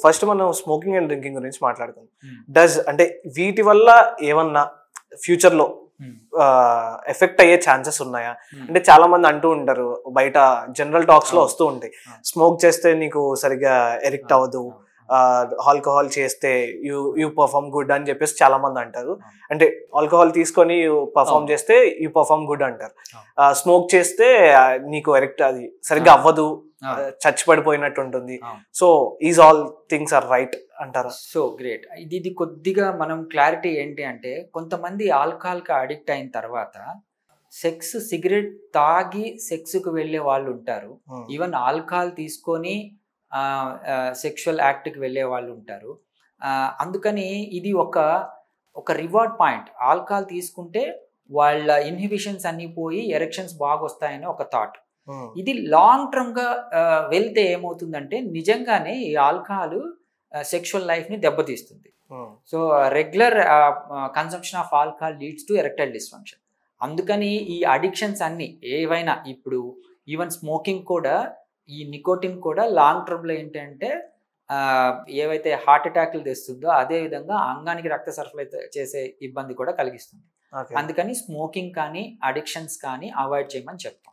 First మనం smoking and drinking గురించి మాట్లాడుకుందాం. అంటే వీటి వల్ల ఏమన్నా ఫ్యూచర్ లో ఎఫెక్ట్ అయ్యే ఛాన్సెస్ ఉన్నాయా? అంటే చాలా మంది అంటూ ఉంటారు, బయట జనరల్ టాక్స్ లో వస్తూ ఉంటాయి, స్మోక్ చేస్తే నీకు సరిగ్గా ఎరిక్ట్ అవ్వదు, ఆల్కహాల్ చేస్తే యూ పర్ఫార్మ్ గుడ్ అని చెప్పేసి చాలా మంది అంటారు. అంటే ఆల్కహాల్ తీసుకొని యూ పర్ఫార్మ్ చేస్తే యూ పర్ఫార్మ్ గుడ్ అంటారు. స్మోక్ చేస్తే నీకు ఎరిక్ట్ అది సరిగ్గా అవ్వదు, చచ్చి పడిపోయినట్టు ఉంటుంది. So is all things are right అంటారా? So great. ఇది కొద్దిగా మనం క్లారిటీ ఏంటి అంటే, కొంతమంది ఆల్కహాల్కి అడిక్ట్ అయిన తర్వాత సిగరెట్ తాగి సెక్స్కి వెళ్ళే వాళ్ళు ఉంటారు. ఈవెన్ ఆల్కహాల్ తీసుకొని సెక్షువల్ యాక్ట్కి వెళ్ళే వాళ్ళు ఉంటారు. అందుకని ఇది ఒక రివార్డ్ పాయింట్. ఆల్కహాల్ తీసుకుంటే వాళ్ళ ఇన్హిబిషన్స్ అన్నీ పోయి ఎరెక్షన్స్ బాగా వస్తాయని ఒక థాట్. ఇది లాంగ్ టర్మ్గా వెళ్తే ఏమవుతుందంటే, నిజంగానే ఈ ఆల్కహాల్ సెక్షువల్ లైఫ్ని దెబ్బతీస్తుంది. So regular consumption of alcohol leads to erectile dysfunction. అందుకని ఈ అడిక్షన్స్ అన్నీ ఏవైనా, ఇప్పుడు ఈవెన్ స్మోకింగ్ కూడా, ఈ నికోటిన్ కూడా లాంగ్ టర్మ్లో ఏంటంటే ఏవైతే హార్ట్ అటాక్లు తెస్తుందో అదేవిధంగా అంగానికి రక్త సరఫరా చేసే ఇబ్బంది కూడా కలిగిస్తుంది. అందుకని స్మోకింగ్ కానీ అడిక్షన్స్ కానీ అవాయిడ్ చేయమని చెప్తాం.